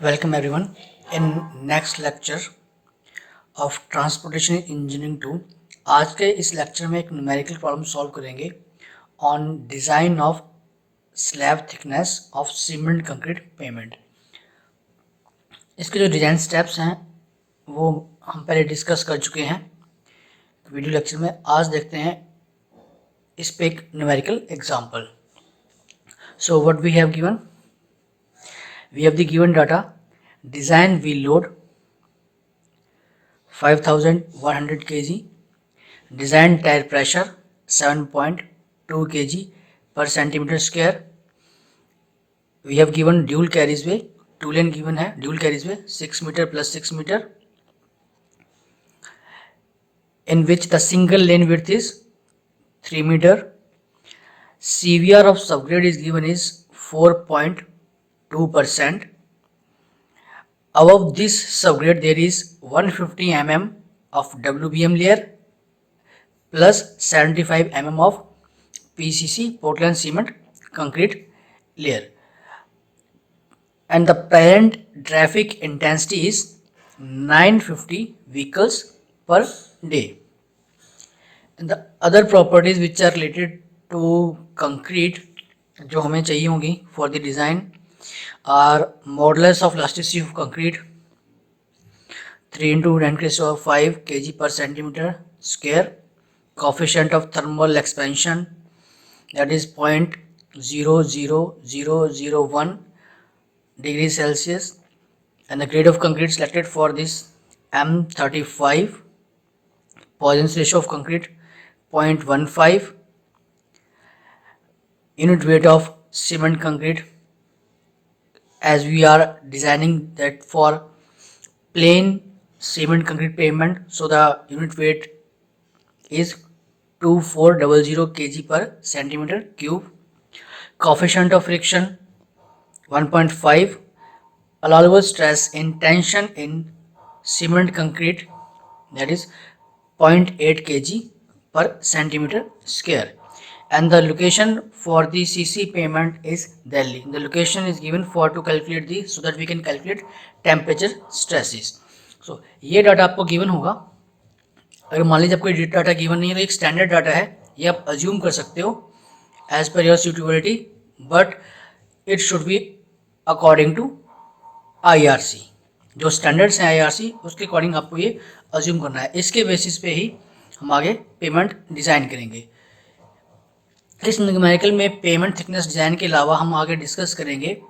Welcome everyone in next lecture of transportation engineering 2। आज के इस लेक्चर में एक न्यूमेरिकल प्रॉब्लम सॉल्व करेंगे on design of slab thickness of cement concrete payment. इसके जो डिज़ाइन स्टेप्स हैं वो हम पहले डिस्कस कर चुके हैं वीडियो लेक्चर में। आज देखते हैं इस पे एक numerical example. So what we have given, we have the given data. Design wheel load 5100 kg, design tire pressure 7.2 kg per centimeter square. We have given dual carriageway, 2 lane given है, dual carriageway 6 meter plus 6 meter, in which the single lane width is 3 meter. CVR of subgrade is given is 4.2%. Above this subgrade there is 150 mm of WBM layer plus 75 mm of PCC Portland cement concrete layer, and the parent traffic intensity is 950 vehicles per day. And the other properties which are related to concrete जो हमें चाहिए होंगी for the design are modulus of elasticity of concrete 3 into 10⁵ kg per centimeter square, coefficient of thermal expansion that is 0.00001 degrees Celsius, and the grade of concrete selected for this M35, Poisson's ratio of concrete 0.15, unit weight of cement concrete, as we are designing that for plain cement concrete pavement, so the unit weight is 2400 kg per centimeter cube. Coefficient of friction 1.5, allowable stress in tension in cement concrete that is 0.8 kg per centimeter square, and the location for the CC payment is Delhi. The location is given for to calculate the, so that we can calculate temperature stresses. So ये data आपको given होगा। अगर मान लीजिए आपको data given नहीं है तो एक स्टैंडर्ड डाटा है, ये आप अज्यूम कर सकते हो as per your suitability, but it should be according to IRC। जो स्टैंडर्ड्स हैं IRC उसके अकॉर्डिंग आपको ये अज्यूम करना है। इसके बेसिस पे ही हम आगे पेमेंट डिज़ाइन करेंगे। इस न्यूमेरिकल में पेमेंट थिकनेस डिज़ाइन के अलावा हम आगे डिस्कस करेंगे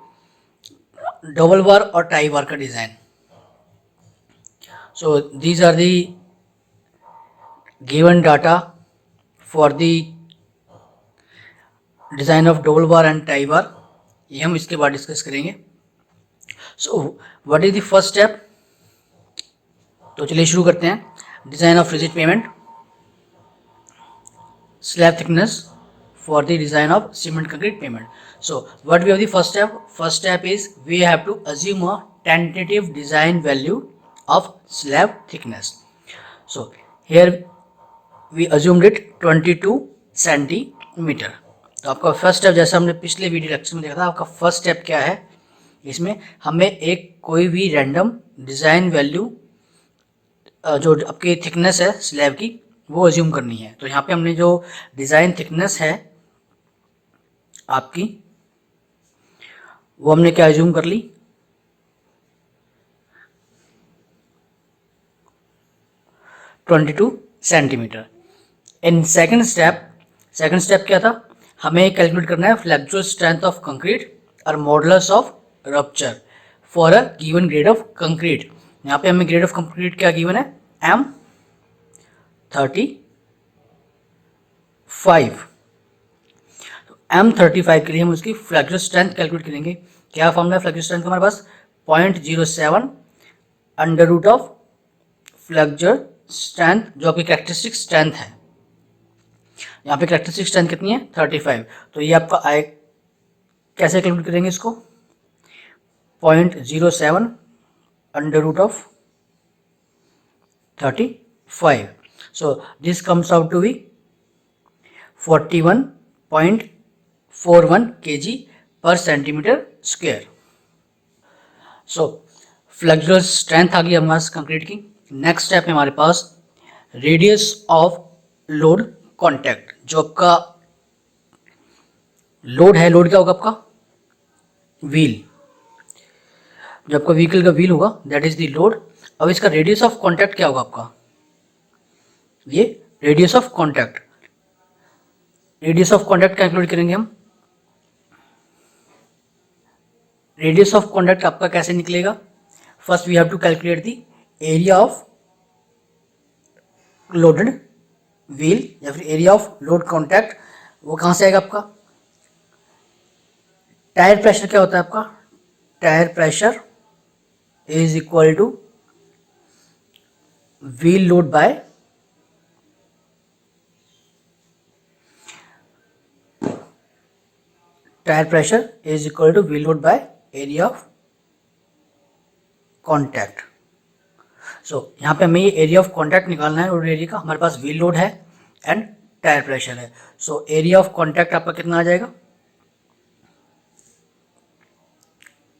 डबल बार और टाई बार का design. So these are the given data for the design of dowel bar and tie bar, ये हम इसके बाद डिस्कस करेंगे। So what is the first step, तो चलिए शुरू करते हैं। Design of rigid pavement slab thickness for the design of cement concrete pavement. So what we have the first step? First step is we have to assume a tentative design value of slab thickness. So here we assumed it 22 centimeter. तो आपका first step, जैसा हमने पिछले video lecture में देखा था, आपका first step क्या है, इसमें हमें एक कोई भी रैंडम डिज़ाइन वैल्यू जो आपकी थिकनेस है स्लैब की वो अज्यूम करनी है। तो यहाँ पे हमने जो डिज़ाइन थिकनेस है आपकी वो हमने क्या अज्यूम कर ली, 22 सेंटीमीटर। इन सेकंड स्टेप क्या था, हमें कैलकुलेट करना है फ्लेक्चुअल स्ट्रेंथ ऑफ कंक्रीट और modulus of rupture for a given grade of concrete. यहाँ पे हमें ग्रेड ऑफ कंक्रीट क्या गिवन है, M35। M35 के लिए हम उसकी फ्लेक्चुअल स्ट्रेंथ कैलकुलेट करेंगे। क्या फॉर्मूला है फ्लेक्चुअल स्ट्रेंथ का हमारे पास, 0.07 under root of flexure strength जो आपकी कैरेक्टरिस्टिक स्ट्रेंथ है। यहाँ पे कैरेक्टरिस्टिक स्ट्रेंथ कितनी है, 35। तो ये आपका आए, कैसे कैलकुलेट करेंगे इसको, 0.07 under root of 35. So this comes out to be 41.41 kg per centimeter square. So flexural strength आ गई हमारे पास कंक्रीट की। नेक्स्ट स्टेप है हमारे पास रेडियस ऑफ लोड कॉन्टैक्ट। जो आपका लोड है, लोड क्या होगा आपका, व्हील, जो आपका व्हीकल का व्हील होगा दैट इज द लोड। अब इसका रेडियस ऑफ कॉन्टैक्ट क्या होगा आपका, ये radius of contact. Radius of contact calculate करेंगे हम। रेडियस ऑफ कॉन्टैक्ट आपका कैसे निकलेगा, first we have to calculate the area of loaded wheel या फिर एरिया ऑफ लोड कॉन्टैक्ट। वो कहाँ से आएगा आपका, टायर प्रेशर क्या होता है आपका, tyre pressure is equal to wheel load by tyre pressure is equal to wheel load by area of contact. So यहाँ पे हमें ये एरिया ऑफ कॉन्टैक्ट निकालना है और एरिया का हमारे पास व्हील लोड है एंड टायर प्रेशर है। सो एरिया ऑफ कॉन्टैक्ट आपका कितना आ जाएगा,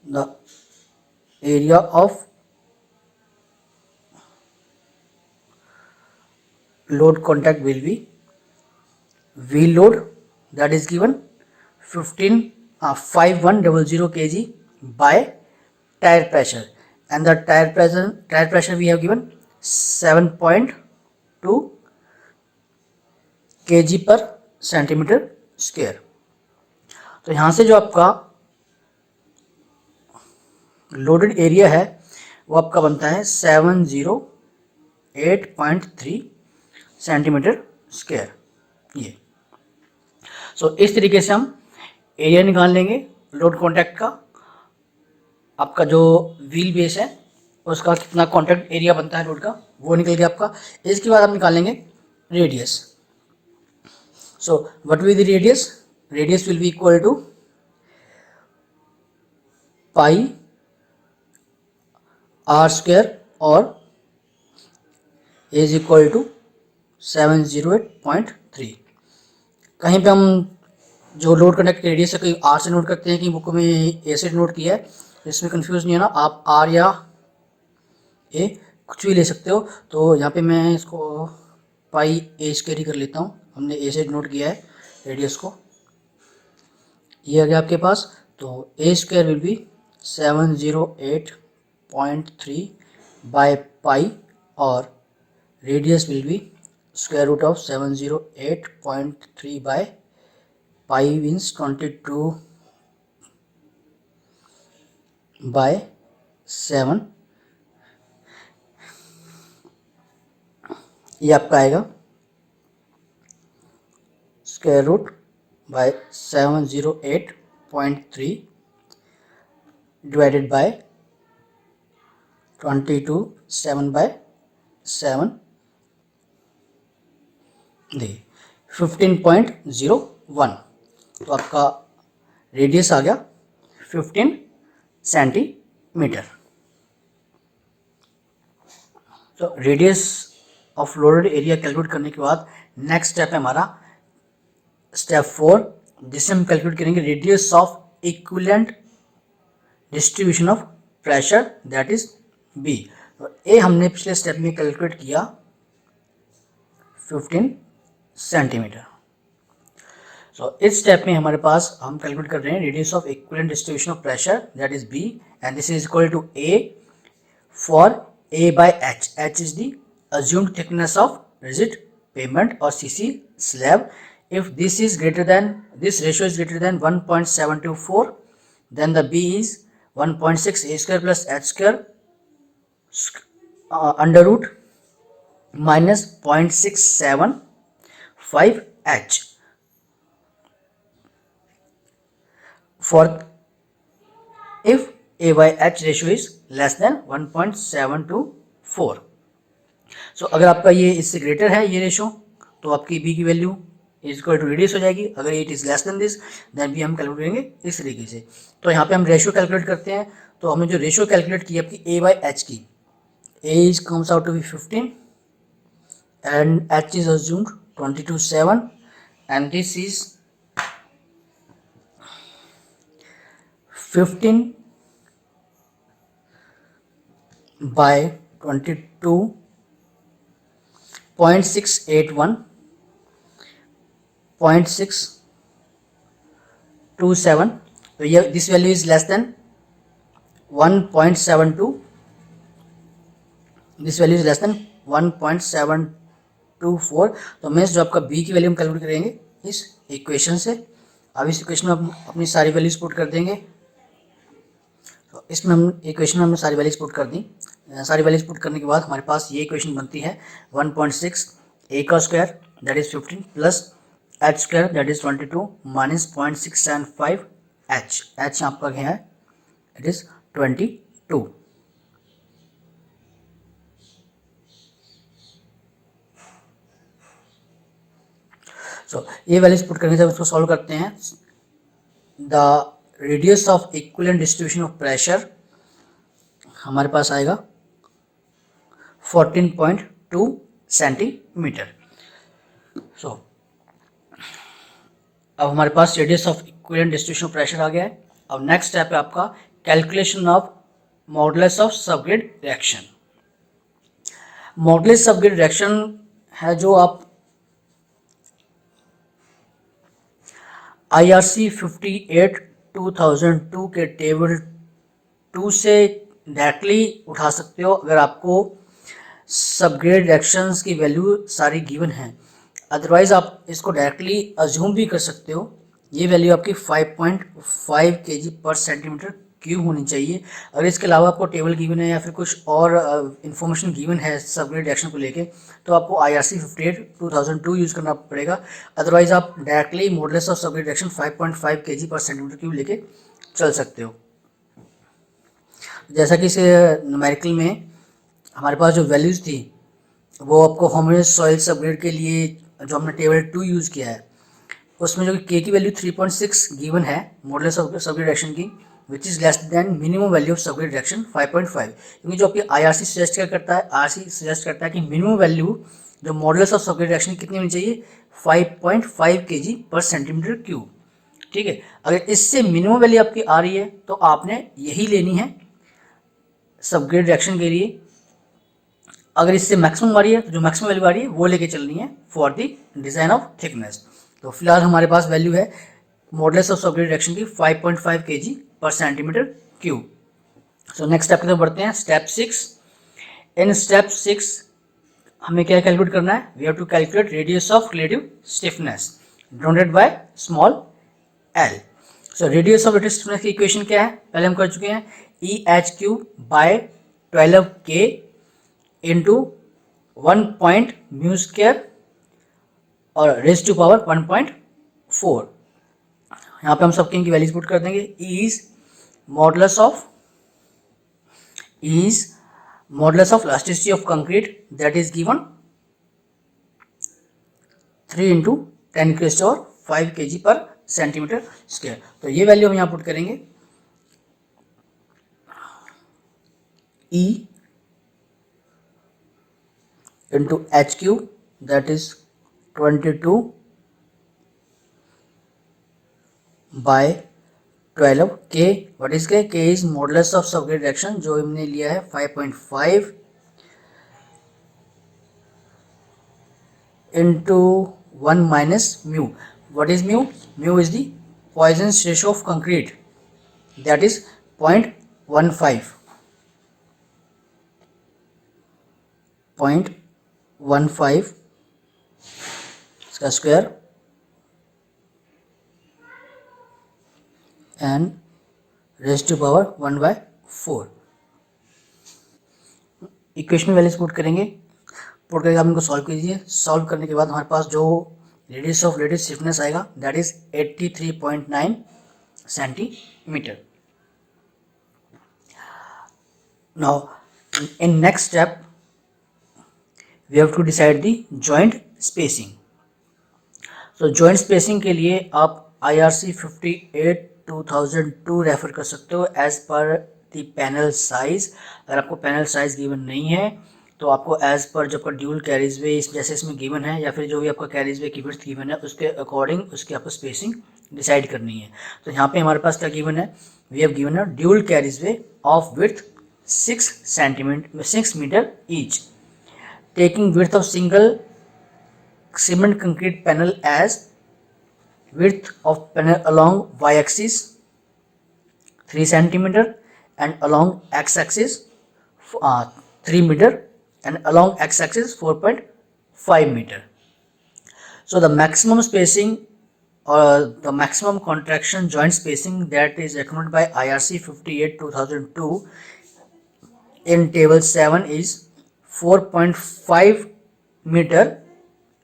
the area of load contact will be wheel load that is given 5100 kg by tire pressure and the tire pressure we have given 7.2 kg per centimeter square। तो यहाँ से जो आपका loaded area है वो आपका बनता है 708.3 सेंटीमीटर स्क्वायर ये। सो इस तरीके से हम एरिया निकाल लेंगे लोड कॉन्टैक्ट का। आपका जो व्हील बेस है उसका कितना कॉन्टैक्ट एरिया बनता है लोड का वो निकल गया आपका। इसके बाद आप निकालेंगे radius. So what will the radius, radius will be equal to pi r square और इज इक्वल टू 708.3। कहीं पे हम जो लोड कनेक्ट रेडियस है कहीं आर से नोट करते हैं, कि बुक में ए से नोट किया है, इसमें कंफ्यूज नहीं है ना, आप आर या ए कुछ भी ले सकते हो। तो यहाँ पे मैं इसको पाई ए स्क्वायर ही कर लेता हूँ, हमने ए से नोट किया है रेडियस को, ये आ गया आपके पास। तो A square will be 708.3 by pi और radius will be square root of 708.3 by pi means 22 by 7। ये आपका आएगा square root by 708.3 divided by 22 7 by 7 देखिए 15.01। तो आपका रेडियस आ गया 15 सेंटीमीटर। तो radius of loaded area calculate करने के बाद नेक्स्ट स्टेप है हमारा स्टेप 4, जिससे हम कैलकुलेट करेंगे radius of equivalent distribution of pressure that is b. तो ए हमने पिछले स्टेप में कैलकुलेट किया 15 सेंटीमीटर। सो इस स्टेप में हमारे पास हम कैलकुलेट कर रहे हैं radius of equivalent distribution of pressure that is b and this is equal to a for a by h. H is the assumed thickness of rigid pavement or CC slab. If this is greater than, this ratio is greater than 1.724, then the B is 1.6 a square plus h square under root minus 0.675 h for if a by h ratio is less than 1.724। सो अगर आपका ये इससे greater है ये ratio तो आपकी b की value is equal to radius हो जाएगी। अगर it is less than this then भी हम कैलकुलेट करेंगे इस तरीके से। तो यहाँ पे हम रेशो कैलकुलेट करते हैं। तो हमने जो रेशो कैलकुलेट की आपकी ए बाई एच की, A is comes out to be 15 and H is assumed 22.7 and this is 15 by 22.681 0.627, तो ये this value is less than 1.72, this value is less than 1.724। तो मीन्स जो आपका बी की वैल्यू हम कैलकुलेट करेंगे इस इक्वेशन से। अब इस इक्वेशन में हम अपनी सारी वैल्यूज पुट कर देंगे। तो इसमें हम इक्वेशन में हमने सारी वैल्यूज पुट कर दी। सारी वैल्यूज पुट करने के बाद हमारे पास ये इक्वेशन बनती है 1.6 ए का square that is 15 plus H square that is 22 minus 0.675 H यहाँ पर है इट इज 22। सो ये वैल्यूज पुट करने से उसको सॉल्व करते हैं। The radius of equivalent distribution of pressure हमारे पास आएगा 14.2 सेंटीमीटर। सो अब हमारे पास radius of equivalent distribution of pressure आ गया है। अब नेक्स्ट स्टेप है आपका calculation of modulus of subgrade reaction. Modulus subgrade reaction है जो आप IRC 58/2002 के टेबल 2 से डायरेक्टली उठा सकते हो अगर आपको सबग्रेड रिएक्शंस की वैल्यू सारी गिवन है। अदरवाइज आप इसको डायरेक्टली अज्यूम भी कर सकते हो। ये वैल्यू आपकी 5.5 kg पर सेंटीमीटर क्यूब होनी चाहिए। अगर इसके अलावा आपको टेबल गिवन है या फिर कुछ और इन्फॉर्मेशन गिवन है सबग्रेड रिएक्शन को लेके तो आपको IRC 58/2002 यूज़ करना पड़ेगा। अदरवाइज आप directly modulus of subgrade reaction 5.5 kg per centimetre cube लेके चल सकते हो। जैसा कि इस न्यूमेरिकल में हमारे पास जो वैल्यूज़ थी वो आपको होमोजेनियस सॉइल सबग्रेड के लिए जो हमने टेबल 2 यूज़ किया है उसमें जो के की वैल्यू 3.6 गिवन है मॉडुलस ऑफ सबग्रेड रिएक्शन की which is less then minimum value of subgrade reaction 5.5। क्योंकि जो आपकी IRC सजेस्ट क्या करता है, IRC सजेस्ट करता है कि मिनिमम वैल्यू जो मॉडुलस ऑफ सबग्रेड रिएक्शन कितनी होनी चाहिए 5.5 kg पर सेंटीमीटर क्यूब। ठीक है, अगर इससे मिनिमम वैल्यू आपकी आ रही है तो आपने यही लेनी है सबग्रेड रिएक्शन के लिए। अगर इससे मैक्सिमम आ रही है तो जो मैक्सिमम वैल्यू आ रही है वो लेके चलनी है for the design of thickness. तो फिलहाल हमारे पास वैल्यू है मॉडुलस ऑफ सबग्रेड रिएक्शन की 5.5 kg per centimetre cube. So next step की तरफ बढ़ते हैं, स्टेप 6। इन स्टेप 6 हमें क्या कैलकुलेट करना है, we have to calculate radius of relative stiffness denoted by small l. So radius of relative stiffness की इक्वेशन क्या है, पहले हम कर चुके हैं EH³ by 12K into 1 point mu square और रेज टू पावर 1.4। यहाँ पे हम सबके इनकी वैल्यूज पुट कर देंगे। Is modulus of elasticity of concrete that is given 3 × 10⁵ kg per centimetre square. तो ये वैल्यू हम यहाँ पुट करेंगे E into H³ that is 22 by 12 K। what is K? K is modulus of subgrade reaction जो हमने लिया है 5.5 into 1 minus mu। what is mu? Mu is the Poisson's ratio of concrete that is 0.15 इसका square and raise to power 1/4। Equation values put करेंगे, put करके आप इनको solve कीजिए। सॉल्व करने के बाद हमारे पास जो रेडियस ऑफ रिलेटिव स्टिफनेस आएगा that is 83.9 centimetre. Now in next step we have to decide the joint spacing। so joint spacing के लिए आप IRC 58/2002 रेफर कर सकते हो एज पर द पैनल साइज। अगर आपको पैनल साइज गिवन नहीं है तो आपको एज पर जो आपका ड्यूल कैरीज वे जैसे इसमें गिवन है या फिर जो भी आपका कैरीज वे की विड्थ गिवन है उसके अकॉर्डिंग उसकी आपको स्पेसिंग डिसाइड करनी है। तो यहाँ पे हमारे पास क्या गिवन है, वी हैव गिवन है dual carries way of width 6 meter each. Taking width of single cement concrete panel as width of panel along y-axis 3 centimeter and along x-axis 3 meter and along x-axis 4.5 meter. So the maximum spacing or the maximum contraction joint spacing that is recommended by IRC 58/2002 in table 7 is 4.5 meter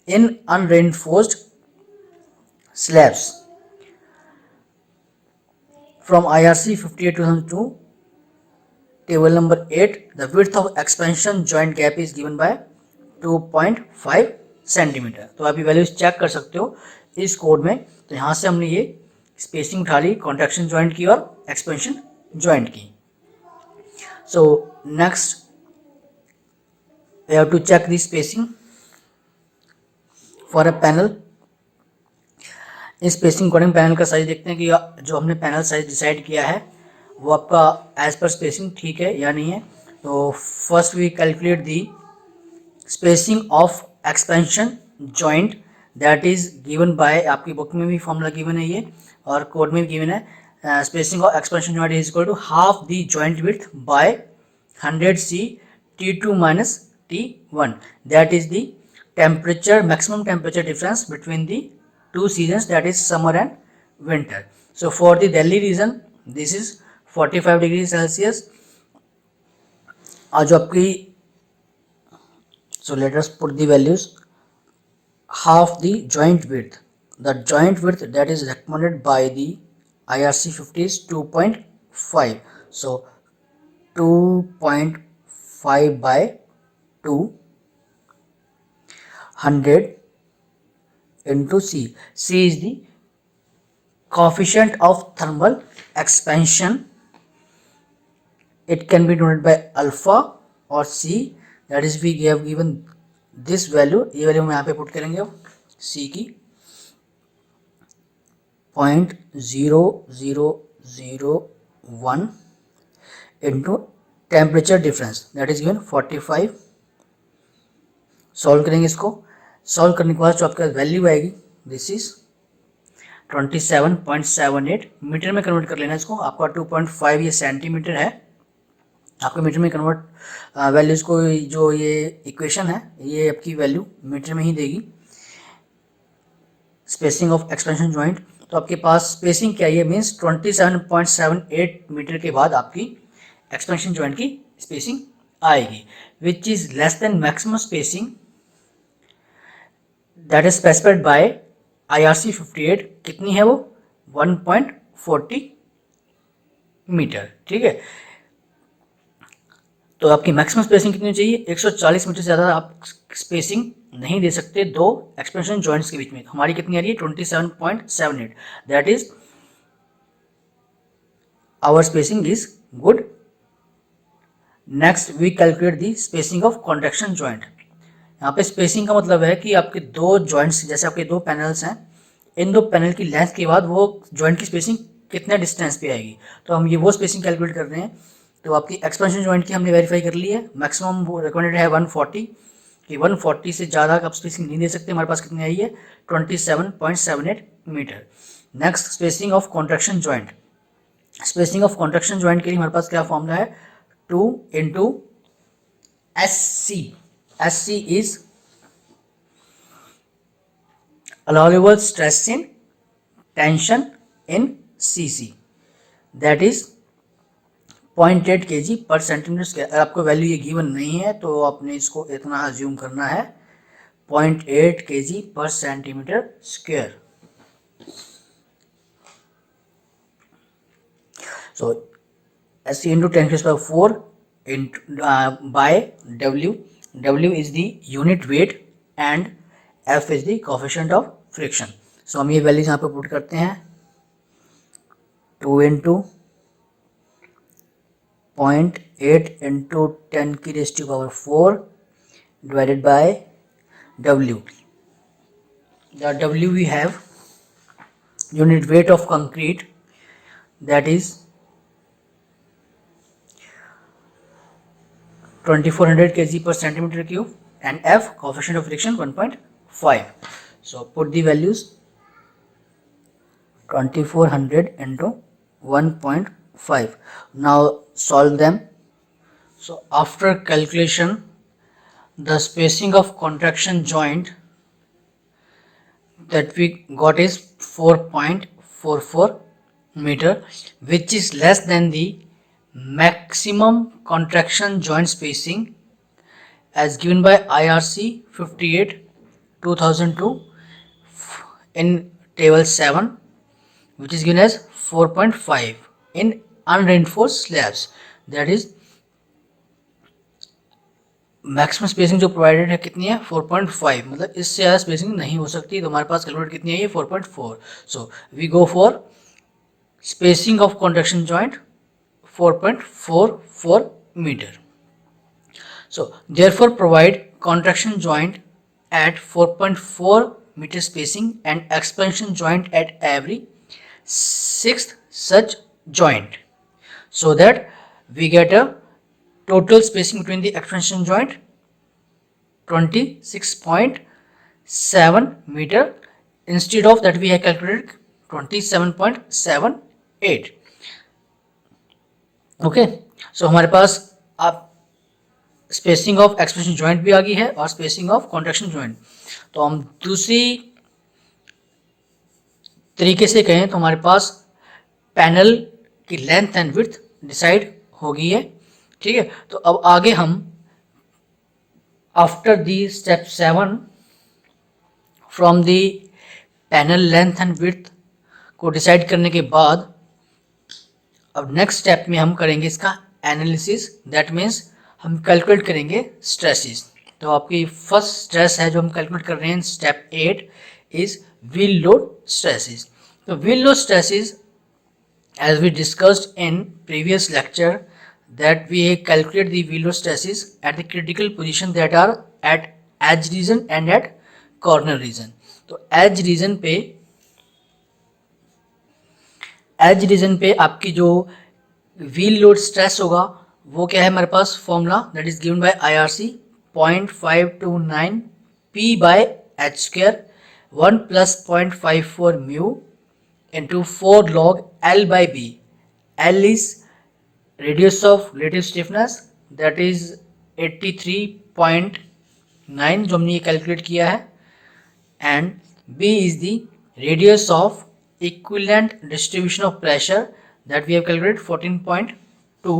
in unreinforced slabs. From IRC 58/2002 table number 8, the width of expansion joint gap is given by 2.5 centimetre. तो आप ये values check कर सकते हो इस code में. तो यहाँ से हमने ये स्पेसिंग उठा ली कॉन्ट्रैक्शन जॉइंट की और एक्सपेंशन जॉइंट की. So next we have to check the spacing for a panel. इस स्पेसिंग अकॉर्डिंग पैनल का साइज देखते हैं कि जो हमने पैनल साइज डिसाइड किया है वो आपका एज पर स्पेसिंग ठीक है या नहीं है. तो first we calculate the spacing of expansion joint that is given by, आपकी बुक में भी फॉर्मूला गिवन है ये और कोड में भी गिवन है. Spacing of expansion joint is equal to half the joint width by 100 C T2 minus T1. That is the temperature maximum temperature difference between the two seasons, that is summer and winter. So for the Delhi region this is 45 degrees Celsius. जो आपकी so let us put the values. Half the joint width, the joint width that is recommended by the IRC 50 is 2.5. so 2.5 by 200 into C. C is the coefficient of thermal expansion. It can be denoted by alpha or C. That is we have given this value. ये value हम यहाँ पे put करेंगे C की 0.0001 into temperature difference that is given 45. Solve करेंगे इसको. Solve करने के बाद जो आपका वैल्यू आएगी दिस इज 27.78 मीटर में कन्वर्ट कर लेना इसको. आपका 2.5 ये सेंटीमीटर है. आपको मीटर में कन्वर्ट वैल्यूज को जो ये इक्वेशन है ये आपकी वैल्यू मीटर में ही देगी. स्पेसिंग ऑफ एक्सपेंशन जॉइंट, तो आपके पास स्पेसिंग क्या है मीन्स 27.78 मीटर के बाद आपकी एक्सपेंशन जॉइंट की स्पेसिंग आएगी which is less then maximum spacing that is specified by IRC 58. कितनी है वो 1.40 मीटर. ठीक है, तो आपकी मैक्सिमम स्पेसिंग कितनी चाहिए 140 मीटर से ज़्यादा आप स्पेसिंग नहीं दे सकते दो एक्सपेंशन जॉइंट्स के बीच में. हमारी कितनी आ रही है 27.78. That is our spacing is good. Next we calculate the spacing of contraction joint. यहाँ पे स्पेसिंग का मतलब है कि आपके दो जॉइंट्स जैसे आपके दो पैनल्स हैं, इन दो पैनल की लेंथ के बाद वो जॉइंट की स्पेसिंग कितने डिस्टेंस पे आएगी. तो हम ये वो स्पेसिंग कैलकुलेट कर रहे हैं. तो आपकी एक्सपेंशन जॉइंट की हमने वेरीफाई कर ली है. मैक्सिमम वो रिकमेंडेड है 140 कि 140 से ज़्यादा आप स्पेसिंग नहीं दे सकते. हमारे पास कितनी आई है 27.78 metre. Next spacing of contraction joint. Spacing of contraction joint के लिए हमारे पास क्या फॉर्मूला है 2 into SC. SC is allowable stress in tension in CC. That is 0.8 kg per centimeter square. अगर आपको वैल्यू ये गिवन नहीं है तो आपने इसको इतना अज्यूम करना है 0.8 kg per centimeter square. So SC into 10 to the power 4 into by W. W is the unit weight and F is the coefficient of friction. So हम ये वैल्यूज यहाँ पे पुट करते हैं 2 into 0.8 into 10 की raise to power 4 divided by W. The W we have unit weight of concrete that is 2400 kg per centimeter cube, and F coefficient of friction 1.5. So put the values 2400 into 1.5. Now solve them. So after calculation, the spacing of contraction joint that we got is 4.44 meter, which is less than the maximum contraction joint spacing as given by IRC 58 2002 in table 7, which is given as 4.5 in unreinforced slabs. That is maximum spacing जो provided है कितनी है 4.5, मतलब इससे ज़्यादा spacing नहीं हो सकती। तो हमारे पास कैलकुलेट कितनी है ये 4.4. So we go for spacing of contraction joint 4.44 metre. So therefore provide contraction joint at 4.4 meter spacing and expansion joint at every sixth such joint, so that we get a total spacing between the expansion joint 26.7 meter instead of that we have calculated 27.78. okay, so हमारे पास अब spacing of expansion joint भी आ गई है और spacing of contraction joint. तो हम दूसरी तरीके से कहें तो हमारे पास पैनल की लेंथ एंड विड्थ डिसाइड हो गई है. ठीक है, तो अब आगे हम after the step 7 from the panel length and width को डिसाइड करने के बाद अब नेक्स्ट स्टेप में हम करेंगे इसका एनालिसिस. दैट मीन्स हम कैलकुलेट करेंगे स्ट्रेसेस. तो आपकी फर्स्ट स्ट्रेस है जो हम कैलकुलेट कर रहे हैं step 8 is wheel load stresses. तो wheel load stresses as we discussed in previous lecture that we calculate the wheel load stresses at the critical position that are at edge region and at corner region. तो edge region पे आपकी जो wheel load stress होगा वो क्या है हमारे पास formula that is given by IRC 0.529 P by H square 1 plus 0.54 mu into 4 log L by B. L is radius of relative stiffness that is 83.9 जो हमने ये कैलकुलेट किया है, and B is the radius of equivalent distribution of pressure that we have calculated 14.2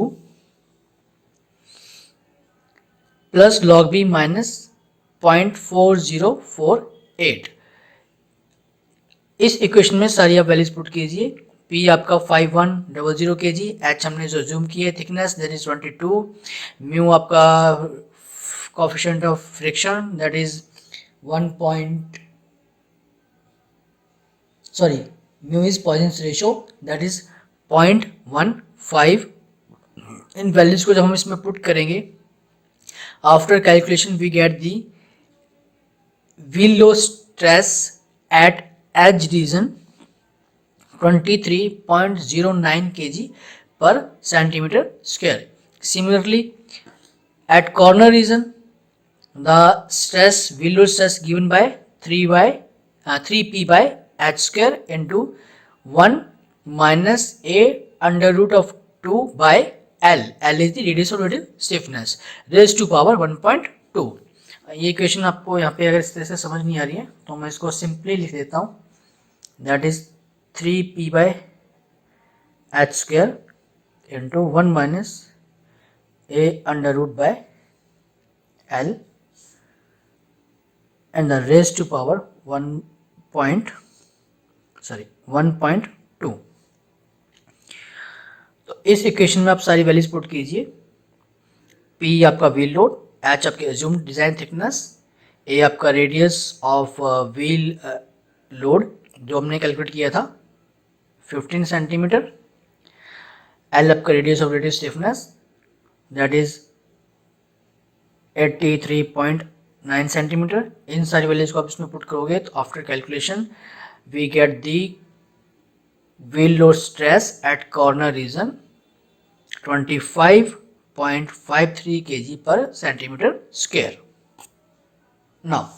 plus log B minus 0.4048. इस equation में सारी आप values put कीजिए. P आपका 5100 kg, H हमने जो जूम किया है थिकनेस दैट इज 22, म्यू आपका coefficient of friction that is mu is Poisson ratio that is 0.15. इन वैल्यूज को जब हम इसमें पुट करेंगे after calculation we get the wheel load stress at edge region 23.09 kg per centimeter square. Similarly, at corner region, the wheel load stress given by 3p by h square into 1 minus a under root of 2 by L. L is the radius of relative stiffness raised to power 1.2. ये equation आपको यहाँ पे अगर इस तरह से समझ नहीं आ रही है तो मैं इसको सिंपली लिख देता हूँ. That is 3p by h square into 1 minus a under root by L and the raised to power 1.2. तो इस इक्वेशन में आप सारी वैल्यूज पुट कीजिए. P आपका व्हील लोड, H आपकी अज्यूम्ड डिजाइन थिकनेस, A आपका रेडियस ऑफ व्हील लोड जो हमने कैलकुलेट किया था 15 सेंटीमीटर, L आपका radius of relative stiffness that is 83.9 centimetre. इन सारी वैल्यूज को आप इसमें पुट करोगे तो after calculation we get the wheel load stress at corner region 25 0.53 kg per centimeter square. Now,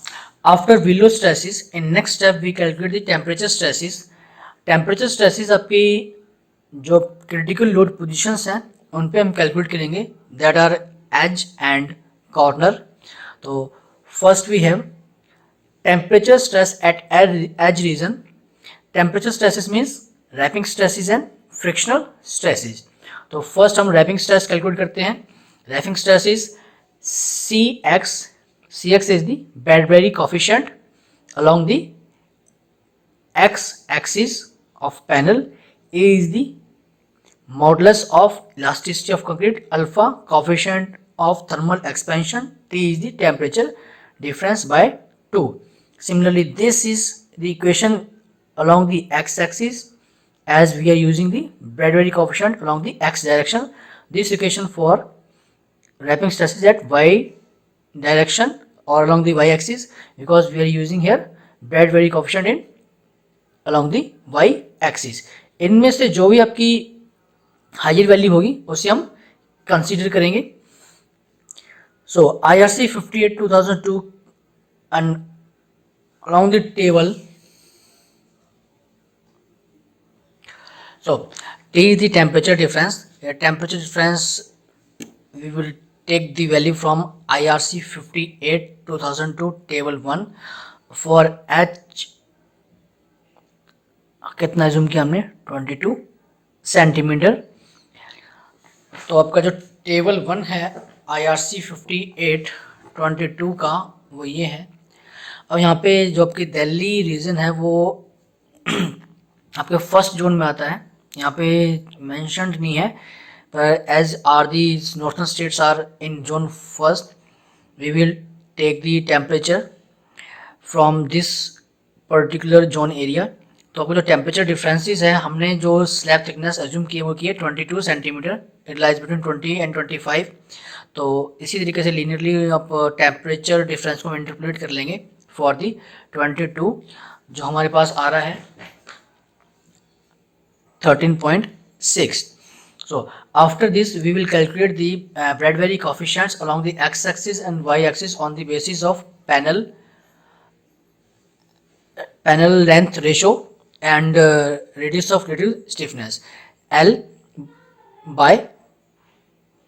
after below stresses, in next step we calculate the temperature stresses. Temperature stresses आपकी जो critical load positions हैं उन पे हम calculate करेंगे, that are edge and corner. तो first we have temperature stress at edge region. Temperature stresses means warping stresses and frictional stresses. तो first हम रैपिंग स्ट्रेस कैलकुलेट करते हैं. Warping stress is Cx. Cx is the Bradbury coefficient along the x-axis of panel. A is the modulus of elasticity of concrete. Alpha coefficient of thermal expansion. T is the temperature difference by 2. Similarly, this is the equation along the x-axis as we are using the Bradbury coefficient along the x direction. This equation for wrapping stresses at y direction or along the y-axis, because we are using here Bradbury coefficient in along the y-axis. इनमें से जो भी आपकी higher value होगी उसे हम consider करेंगे. सो IRC 58/2002 and along the table, so T is the temperature difference. Temperature difference we will take the value from IRC 58/2002 table 1 for H. कितना जूम किया हमने 22 सेंटीमीटर. तो आपका जो टेबल 1 है IRC 58/22 का वो ये है. अब यहाँ पे जो आपकी दिल्ली रीजन है वो आपके फर्स्ट जोन में आता है. यहाँ पे मेंशन्ड नहीं है, पर as are the northern states are in zone first, we will take the temperature from this particular zone area. तो आपको जो टेम्परेचर डिफरेंसेस है, हमने जो स्लैब थिकनेस एज्यूम की वो की है 22 centimetre. It lies between 20 and 25. तो इसी तरीके से लीनियरली आप टेम्परेचर डिफरेंस को इंटरपोलेट कर लेंगे फॉर दी 22 जो हमारे पास आ रहा है 13.6. So after this we will calculate the Bradbury coefficients along the x-axis and y-axis on the basis of panel length ratio and radius of relative stiffness. L by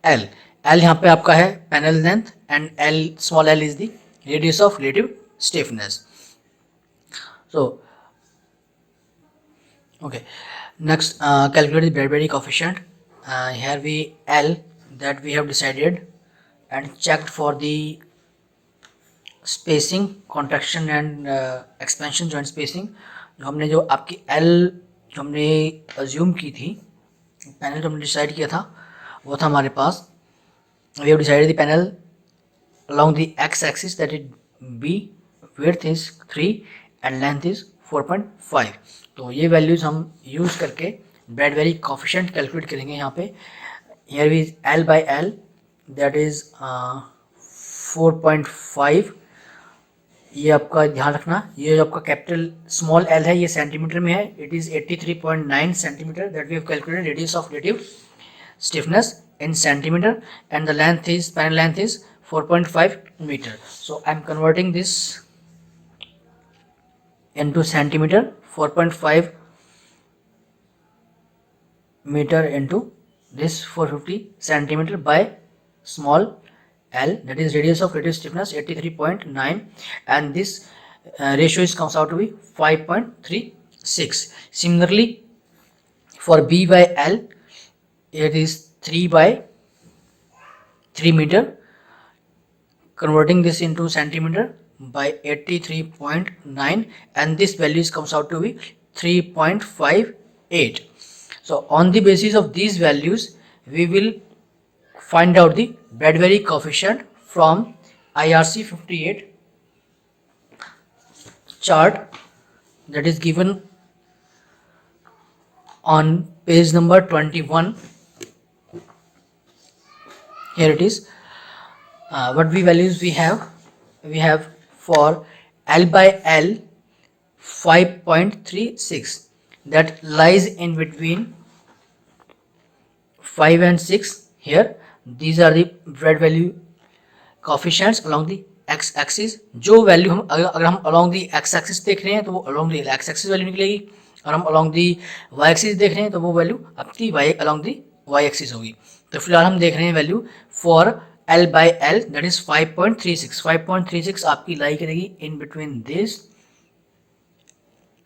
L. L यहाँ पे आपका है panel length and L small l is the radius of relative stiffness. So okay, next calculate the Bradbury coefficient. Here we L that we have decided and checked for the spacing, contraction and expansion joint spacing. जो हमने जो आपकी L जो हमने assume की थी, panel जो हमने डिसाइड किया था वो था हमारे पास, we have decided the panel along the x-axis that it B, width is 3 and length is 4.5. तो ये वैल्यूज हम यूज़ करके Bradbury coefficient कैलकुलेट करेंगे. यहाँ पे here is L by L that is 4.5. ये आपका ध्यान रखना, ये जो आपका कैपिटल स्मॉल l है ये सेंटीमीटर में है. It is 83.9 centimetre that we have calculated. Radius of relative stiffness in centimeter and the length is panel length is 4.5 meter. So I am converting this into centimeter. 4.5 meter into this 450 centimeter by small l, that is radius of relative stiffness 83.9, and this ratio is comes out to be 5.36. Similarly for B by L it is 3 by 3 meter. Converting this into centimeter by 83.9 and this values comes out to be 3.58. So on the basis of these values we will find out the Bradbury coefficient from IRC 58 chart that is given on page number 21. Here it is. What values we have? We have for L by L 5.36, that lies in between 5 and 6 here. These are the Brad value coefficients along the x axis. जो value हम अगर हम along the x axis देख रहे हैं तो वो along the x axis value निकलेगी, और हम अलोंग दी वाई एक्सिस देख रहे हैं तो वो वैल्यू आपकी y along the y axis होगी। तो फिलहाल हम देख रहे हैं value for L by l that is 5.36। 5.36 आपकी लाई करेगी in between this,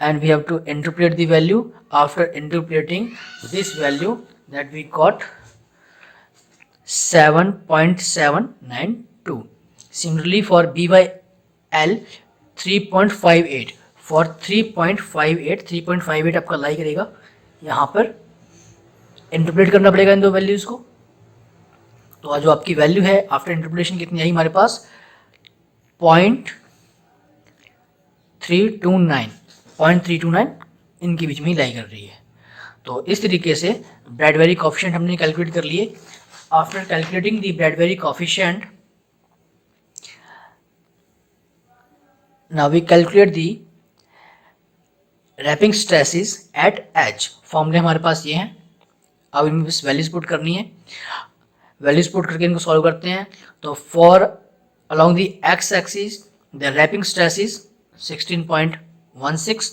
and we have to interpolate the value. After interpolating this value that we got 7.792. Similarly for B by L 3.58. For 3.58 आपका लाई करेगा यहाँ पर, interpret करना पड़ेगा इन दो values को। तो जो आपकी वैल्यू है आफ्टर इंटरप्रिटेशन कितनी आई हमारे पास 0.329 इनके बीच में ही लाई कर रही है। तो इस तरीके से ब्रैडबेरी कोफिशिएंट हमने कैलकुलेट कर लिए। After calculating the Bradbury coefficient, now we calculate the warping stresses at edge. फॉर्मूले हमारे पास ये हैं, अब इनमें बस वैल्यूज पुट करनी है। वैल्यूज पुट करके इनको सॉल्व करते हैं। तो for along the x axis the warping stresses 16.16,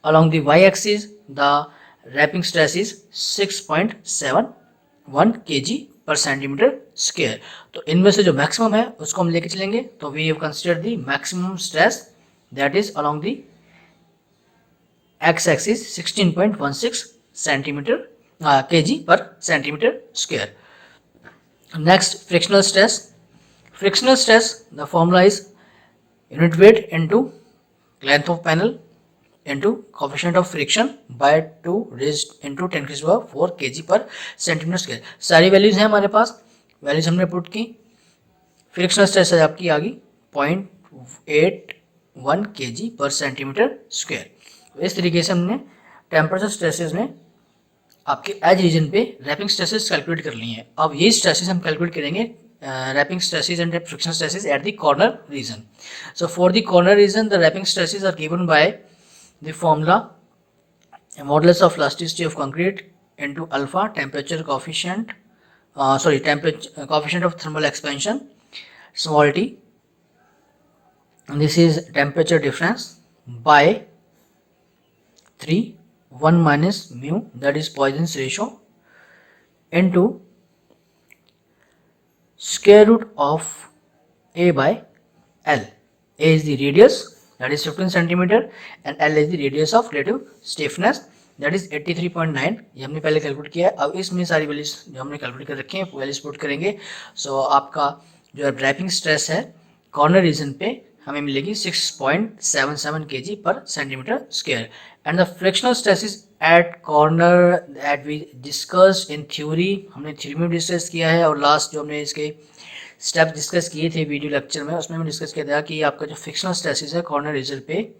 along the y-axis the wrapping stress is 6.71 kg per centimeter square। तो इनमें से जो मैक्सिमम है उसको हम लेके चलेंगे। तो we have considered the maximum stress that is along the x axis 16.16 centimetre kg per centimeter square। Next frictional stress. Frictional stress the formula is unit weight into length of panel into coefficient of friction by 2 raised into 10⁴ kg per centimetre square. सारी values हैं हमारे पास, values हमने put की। Frictional stress है आपकी आ गई 0.81 kg per centimetre square. तो इस तरीके से हमने टेम्परेचर स्ट्रेसेस में आपके एज रीजन पे रैपिंग स्ट्रेसेस कैलकुलेट कर लिए हैं। अब ये स्ट्रेसेस हम कैलकुलेट करेंगे wrapping stresses and friction stresses at the corner region. So for the corner region the wrapping stresses are given by the formula modulus of elasticity of concrete into alpha temperature coefficient temperature coefficient of thermal expansion small t, and this is temperature difference by 3 1 minus mu that is Poisson's ratio into square root of a by l. A is the radius that is 15 centimeter and L is the radius of relative stiffness that is 83.9। ये हमने पहले calculate किया है। अब इसमें सारी values जो हमने कैलकुलेट कर रखी हैं वैल्यूज पुट करेंगे। सो आपका जो रैपिंग स्ट्रेस है कॉर्नर रीजन पे हमें मिलेगी 6.77 kg per centimetre square, and the frictional stresses at corner that we discussed in theory, हमने थ्योरी में डिस्कस किया है, और लास्ट जो हमने इसके स्टेप डिस्कस किए थे वीडियो लेक्चर में उसमें हमने डिस्कस किया था कि आपका जो फ्रिक्शनल स्ट्रेसेस है कॉर्नर रीजन पे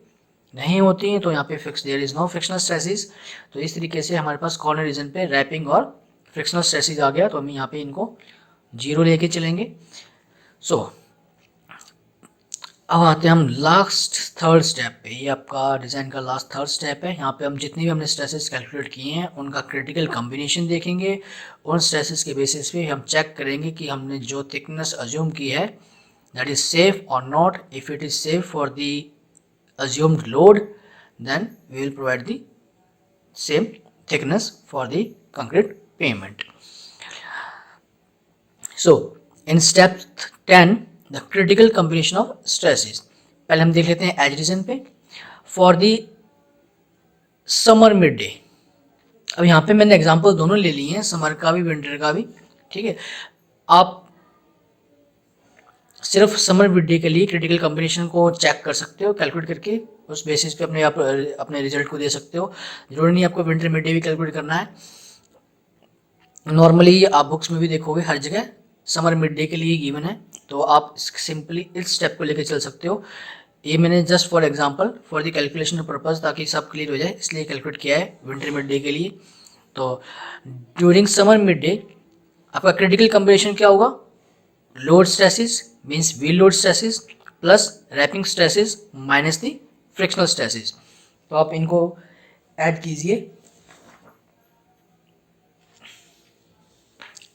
नहीं होती हैं, तो यहाँ पे fix there is no frictional stresses. तो इस तरीके से हमारे पास कॉर्नर रीजन पे रैपिंग और फ्रिक्शनल स्ट्रेसेस आ गया, तो हम यहाँ पे इनको 0 लेके चलेंगे। सो अब आते हैं हम लास्ट थर्ड स्टेप पे। ये आपका डिज़ाइन का लास्ट थर्ड स्टेप है। यहाँ पे हम जितनी भी हमने स्ट्रेसेस कैलकुलेट किए हैं उनका क्रिटिकल कॉम्बिनेशन देखेंगे। उन स्ट्रेसेस के बेसिस पे हम चेक करेंगे कि हमने जो थिकनेस अज्यूम की है दैट इज सेफ और not. If it is safe for the assumed load then we will provide the same thickness for the concrete pavement. So in step 10 the critical combination of stresses, पहले हम देख लेते हैं edge region पे for the summer mid day. अब यहाँ पे मैंने एग्जांपल दोनों ले लिए हैं, समर का भी विंटर का भी, ठीक है। आप सिर्फ समर मिड डे के लिए क्रिटिकल कॉम्बिनेशन को चेक कर सकते हो कैलकुलेट करके, उस बेसिस पे अपने आप अपने रिजल्ट को दे सकते हो। जरूरी नहीं आपको विंटर मिड डे भी कैलकुलेट करना है। नॉर्मली आप बुक्स में भी देखोगे हर जगह समर मिड डे के लिए गिवन है, तो आप सिंपली इस स्टेप को लेकर चल सकते हो। ये मैंने just for example for the calculation purpose ताकि सब क्लियर हो जाए इसलिए कैलकुलेट किया है विंटर मिड डे के लिए। तो ड्यूरिंग समर मिड डे आपका क्रिटिकल कॉम्बिनेशन क्या होगा, load stresses means wheel load stresses plus warping stresses minus the frictional stresses. तो आप इनको ऐड कीजिए।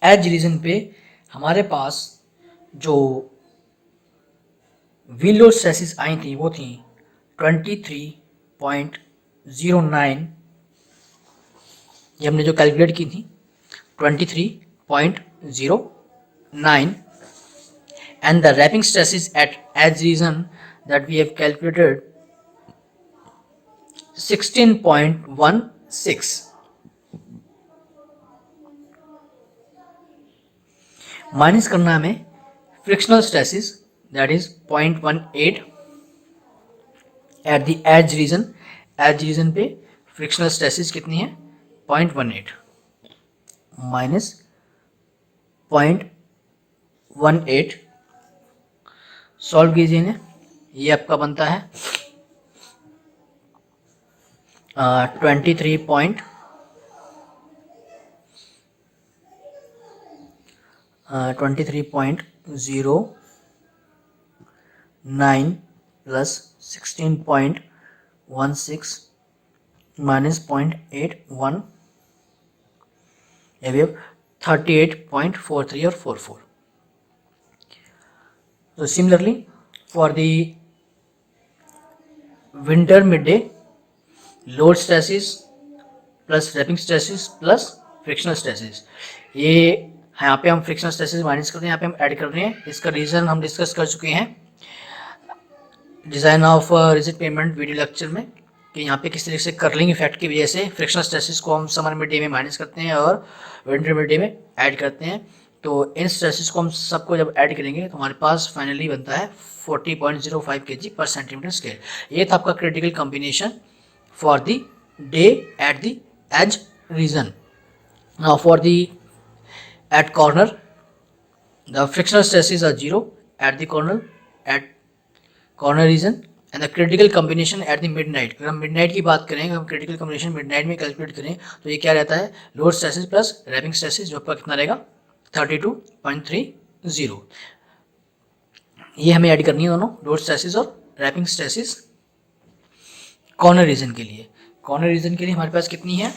एज रीजन पे हमारे पास जो व्हील लोड स्ट्रेसेस आई थी वो थी 23.09, ये हमने जो कैलकुलेट की थी 23.09, and the wrapping stresses at edge region that we have calculated 16.16. Minus करना है हमें frictional stresses that is 0.18 at the edge region. Edge region पे फ्रिक्शनल स्ट्रेसेस कितनी है 0.18 माइनस 0.18, सॉल्व कीजिए इन्हें, ये आपका बनता है 23.09 प्लस 16.16 माइनस 0.81, ये भी 38.43 और 44. So similarly for the winter midday load stresses plus warping stresses plus frictional stresses, ये यहाँ पे हम फ्रिक्शनल स्ट्रेसेस माइनस कर रहे हैं, यहाँ पे हम ऐड कर रहे हैं। इसका रीज़न हम डिस्कस कर चुके हैं design of rigid payment video lecture में कि यहाँ पे किस तरीके से कर्लिंग इफेक्ट की वजह से फ्रिक्शनल स्ट्रेसेस को हम समर मिड डे में माइनस करते हैं और विंटर मिड डे में ऐड करते हैं। तो इन स्ट्रेसेस को हम सबको जब ऐड करेंगे तो हमारे पास फाइनली बनता है 40.05 kg पर सेंटीमीटर स्क्वायर। ये था आपका critical combination for the day at the edge region. Now for the at corner the frictional stresses are 0 at the corner region and the critical combination at the midnight. अगर हम midnight की बात करें, अगर हम critical combination midnight में calculate करें तो ये क्या रहता है load stresses plus warping stresses, जो आपका कितना रहेगा 32.30। ये हमें ऐड करनी है दोनों लोड स्ट्रेसेस और रैपिंग स्ट्रेसेस कॉर्नर रीजन के लिए। कॉर्नर रीजन के लिए हमारे पास कितनी है,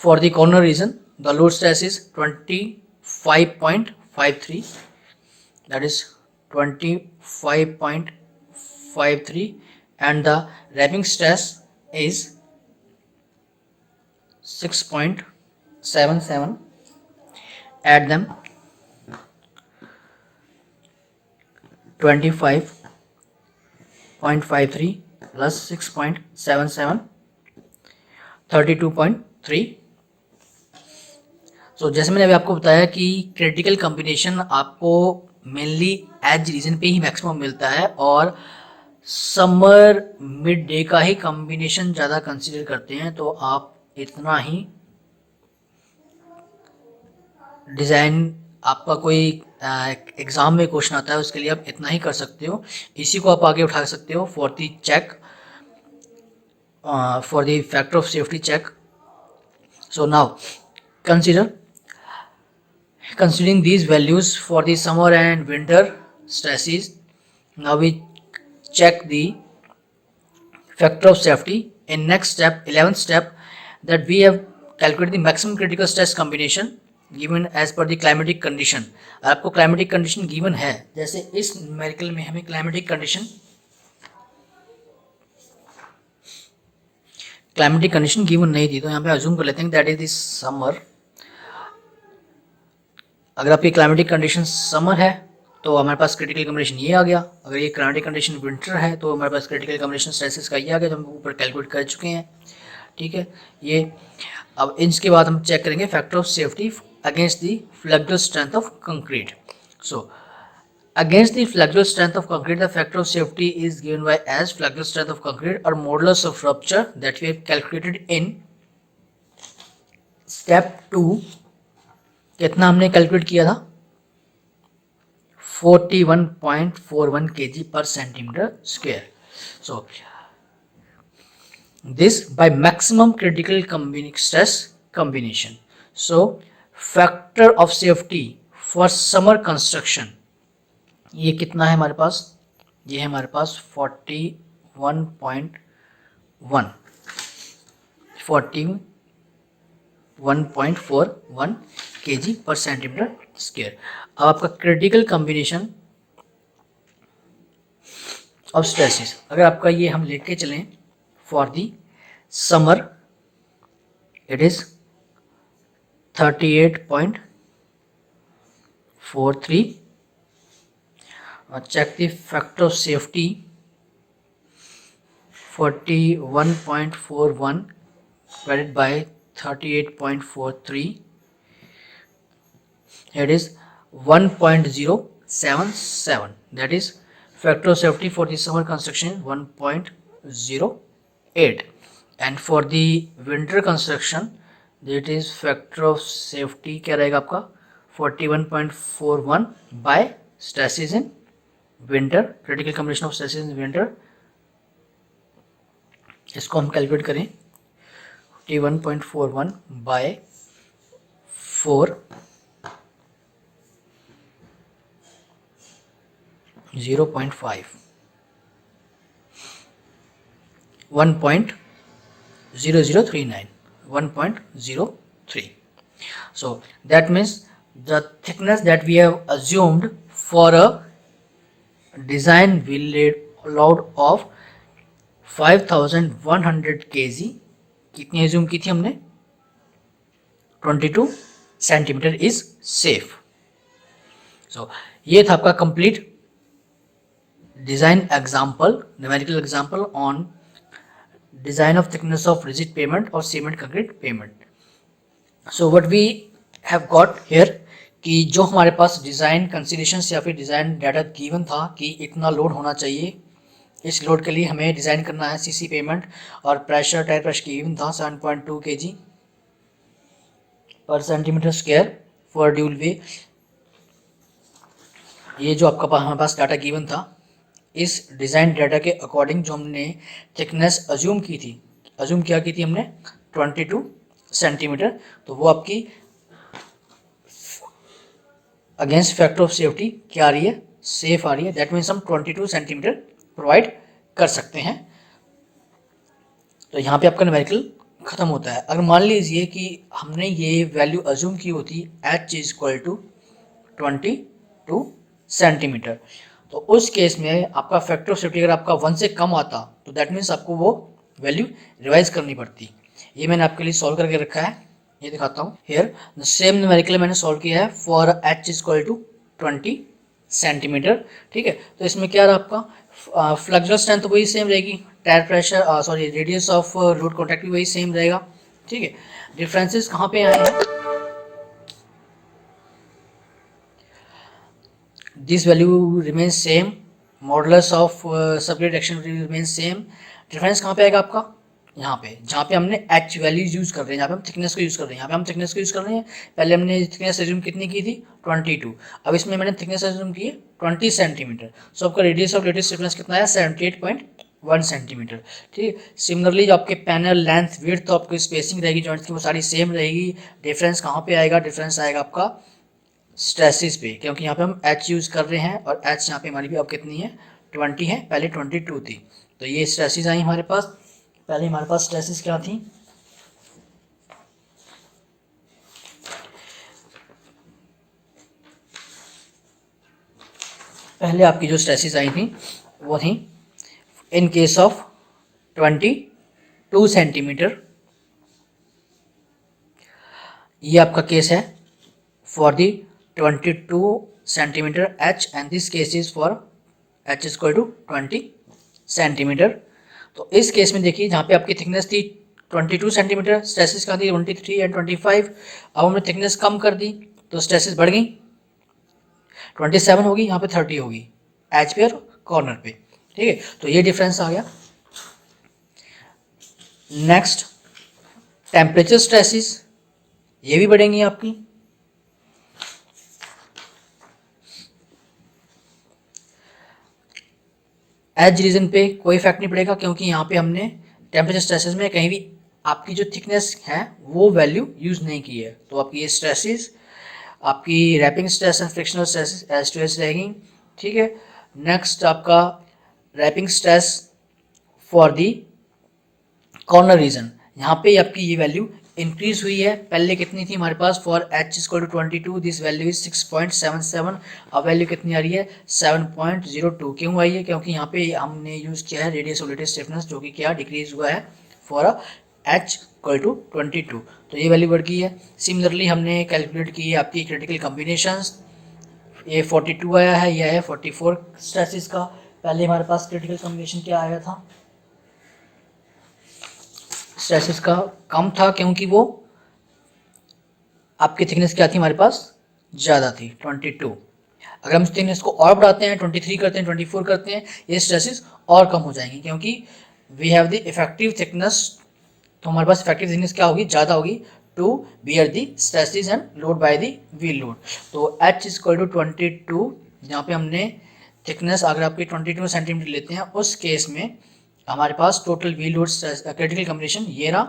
for the corner region the load stress is 25.53, that is 25.53 and the wrapping stress is 6.77. add them 25.53 plus 6.77 32.3. सो जैसे मैंने अभी आपको बताया कि क्रिटिकल कॉम्बिनेशन आपको मेनली एज रीजन पे ही मैक्सिमम मिलता है और समर मिड डे का ही कॉम्बिनेशन ज़्यादा कंसीडर करते हैं। तो आप इतना ही डिज़ाइन, आपका कोई एग्ज़ाम में क्वेश्चन आता है उसके लिए आप इतना ही कर सकते हो, इसी को आप आगे उठा सकते हो for the check, for the factor of safety check. So now considering these values for the summer and winter stresses, now we check the factor of safety in next step, 11th step, that we have calculated the maximum critical stress combination given as per the climatic condition. आपको climatic condition given है, जैसे इस numerical में हमें climatic condition given नहीं थी, तो यहाँ पे अज्यूम कर लेते हैं दैट इज दिस समर। अगर आपकी क्लाइमेटिक कंडीशन समर है तो हमारे पास क्रिटिकल कॉम्बिनेशन ये आ गया, अगर ये क्लाइमेटिक कंडीशन विंटर है तो हमारे पास क्रिटिकल कॉम्बिनेशन स्ट्रेसेस का ये आ गया, जो हम ऊपर कैलकुलेट कर चुके हैं। ठीक है, ये अब इसके बाद हम चेक करेंगे factor of safety against the flexural strength of concrete. So against the flexural strength of concrete, the factor of safety is given by as flexural strength of concrete or modulus of rupture that we have calculated in step 2। कितना हमने calculate किया था 41.41 kg per centimeter square. So this by maximum critical stress combination. So factor of safety for summer construction, ये कितना है हमारे पास, ये है हमारे पास 41.1 1.41 kg पर सेंटीमीटर स्क्वायर। अब आपका क्रिटिकल कॉम्बिनेशन ऑफ स्ट्रेसेस, अगर आपका ये हम लेके चलें for the summer, it is 38.43, check the factor of safety 41.41 divided by 38.43, it is 1.077, that is factor of safety for the summer construction 1.08, and for the winter construction that is factor of safety क्या रहेगा आपका 41.41 by stresses in winter, critical combination of stresses in winter, इसको हम calculate करें 41.41 by 4 0.5 1.0039 1.03. So that means the thickness that we have assumed for a design will load of 5100 kg कितनी assume की थी हमने 22 सेंटीमीटर इज सेफ। सो ये था आपका complete design example, numerical example on design of thickness of rigid pavement और cement concrete pavement. So what we have got here कि जो हमारे पास डिज़ाइन कंसीडरेशंस या फिर डिज़ाइन डाटा गिवन था कि इतना लोड होना चाहिए, इस लोड के लिए हमें डिज़ाइन करना है सीसी पेमेंट, और प्रेशर टायर प्रेशर गिवन था 7.2 kg per centimetre square for dual वे। ये जो आपका हमारे पास डाटा गिवन था, इस डिज़ाइन डाटा के अकॉर्डिंग जो हमने थिकनेस अज्यूम की थी, अज्यूम क्या की थी हमने 22 सेंटीमीटर, तो वो आपकी अगेंस्ट फैक्टर ऑफ सेफ्टी क्या आ रही है, सेफ आ रही है। दैट मीन्स हम 22 सेंटीमीटर प्रोवाइड कर सकते हैं। तो यहाँ पे आपका न्यूमेरिकल खत्म होता है। अगर मान लीजिए कि हमने ये वैल्यू अज्यूम की होती h is equal to 22 centimetre, तो उस केस में आपका फैक्टर ऑफ सेफ्टी अगर आपका 1 से कम आता तो दैट मीन्स आपको वो वैल्यू रिवाइज करनी पड़ती। ये मैंने आपके लिए सॉल्व करके रखा है, ये दिखाता हूँ। हेयर द सेम न्यूमेरिकल मैंने सॉल्व किया है for h is equal to 20 centimetre. ठीक है, तो इसमें क्या रहा आपका फ्लेक्सुरल स्ट्रेंथ तो वही सेम रहेगी, tyre pressure sorry radius of road contact भी वही सेम रहेगा। ठीक है, डिफरेंसेस कहाँ पे आए हैं, this value remain same, modulus of subgrade action remain same. Difference कहाँ पे आएगा आपका, यहाँ पे जहाँ पे हमने एच वैल्यूज यूज़ कर रहे हैं, यहाँ पे हम थिकनेस को यूज़ कर रहे हैं, यहाँ पे हम थिकनेस को यूज़ कर रहे हैं। पहले हमने थिकनेस एज्यूम कितनी की थी 22, अब इसमें मैंने थिकनेस एज्यूम की है 20 सेंटीमीटर। सो आपका रेडियस ऑफ लेटेस्ट डिफरेंस कितना है 78.1 सेंटीमीटर। ठीक है, सिमिलरली जो आपके पैनल लेंथ विड्थ तो आपकी स्पेसिंग रहेगी जॉइंट्स की वो सारी सेम रहेगी। डिफरेंस कहाँ पे आएगा, डिफरेंस आएगा आपका स्ट्रेसिस पे, क्योंकि यहाँ पे हम एच यूज़ कर रहे हैं और एच यहाँ पे हमारी भी अब कितनी है 20 है, पहले 22 थी। तो ये स्ट्रेसिस आई हमारे पास। पहले हमारे पास स्ट्रेसेस क्या थी, पहले आपकी जो स्ट्रेसेस आई थी वो थी इन केस ऑफ 22 सेंटीमीटर, ये आपका केस है for the 22 centimetre h, and this case is for h is equal to 20 centimetre. तो इस केस में देखिए जहाँ पे आपकी थिकनेस थी 22 सेंटीमीटर, स्ट्रेसेस कहाँ थी 23 एंड 25। अब हमने थिकनेस कम कर दी तो स्ट्रेसेस बढ़ गई, 27 होगी, यहाँ पे 30 होगी एच पे और कॉर्नर पे। ठीक है, तो ये डिफरेंस आ गया। नेक्स्ट टेम्परेचर स्ट्रेसेस, ये भी बढ़ेंगी आपकी। एज रीजन पे कोई इफेक्ट नहीं पड़ेगा, क्योंकि यहाँ पे हमने टेम्परेचर स्ट्रेसेस में कहीं भी आपकी जो थिकनेस है वो वैल्यू यूज नहीं की है। तो आपकी ये स्ट्रेसेस आपकी warping stress and frictional stress edge to edge रहेगी। ठीक है, नेक्स्ट आपका warping stress for the corner region, यहाँ पे आपकी ये वैल्यू इंक्रीज हुई है। पहले कितनी थी हमारे पास, for h equal to 22 this value is 6.77, अब वैल्यू कितनी आ रही है 7.02। क्यों आई है, क्योंकि यहाँ पे हमने यूज किया है रेडियस ऑफ लेटेस्ट स्टिफनेस जो कि क्या डिक्रीज हुआ है फॉर h इक्वल टू 22, तो ये वैल्यू बढ़ गई है। सिमिलरली हमने कैलकुलेट की है आपकी क्रिटिकल कॉम्बिनेशंस, ये 42 आया है, यह है 44 स्ट्रेसिस का। पहले हमारे पास क्रिटिकल कॉम्बिनेशन क्या आया था, स्ट्रेसिस का कम था क्योंकि वो आपकी थिकनेस क्या थी हमारे पास ज़्यादा थी 22। अगर हम थिकनेस को और बढ़ाते हैं 23 करते हैं 24 करते हैं, ये स्ट्रेसेस और कम हो जाएंगे क्योंकि we have the effective thickness, तो हमारे पास इफेक्टिव थिकनेस क्या होगी, ज़्यादा होगी to bear the stresses and load by the wheel load. तो h इज इक्वल टू 22, यहाँ पे हमने थिकनेस अगर आपकी 22 सेंटीमीटर लेते हैं उस केस में हमारे पास total wheel load critical combination ये रहा।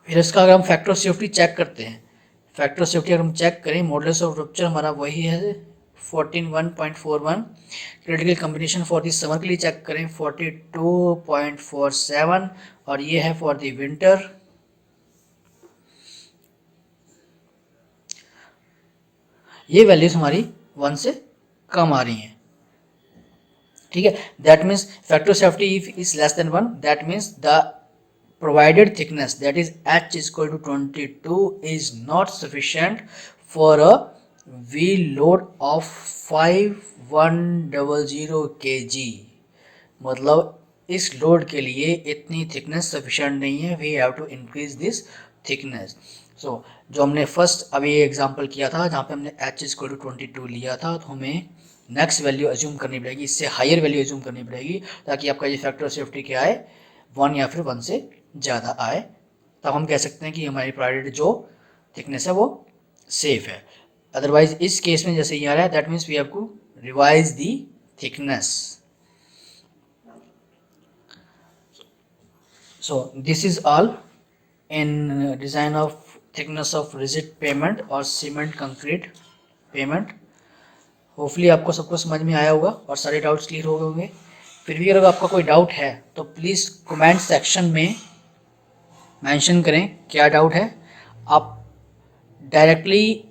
फिर इसका अगर हम फैक्टर ऑफ सेफ्टी चेक करते हैं, फैक्टर ऑफ सेफ्टी अगर हम चेक करें, मॉडुलस ऑफ रप्चर हमारा वही है 14.141, critical combination for the summer के लिए चेक करें 42.47, और ये है फॉर दी विंटर ये वैल्यूज हमारी 1 से कम आ रही हैं, ठीक है। That means factor of safety if is less then 1, that means the provided thickness that is h is equal to 22 is not sufficient for a wheel load of 5100 kg, मतलब इस load के लिए इतनी थिकनेस सफिशिएंट नहीं है, we have to increase this thickness. So जो हमने first अभी एग्जांपल किया था जहाँ पे हमने h इज इक्वल टू 22 लिया था, तो हमें नेक्स्ट वैल्यू अज्यूम करनी पड़ेगी, इससे हायर वैल्यू अज्यूम करनी पड़ेगी ताकि आपका ये फैक्टर ऑफ सेफ्टी क्या आए 1 या फिर 1 से ज़्यादा आए, तब हम कह सकते हैं कि हमारी प्रोवाइडेड जो थिकनेस है वो सेफ है। अदरवाइज इस केस में जैसे ये आ रहा है that means we have to revise the thickness. So this is all in design of thickness of rigid pavement और सीमेंट कंक्रीट पेमेंट। होपफुली आपको सब कुछ समझ में आया होगा और सारे डाउट्स क्लियर हो गए होंगे। फिर भी अगर आपका कोई डाउट है तो प्लीज़ कमेंट सेक्शन में मेंशन करें क्या डाउट है। आप डायरेक्टली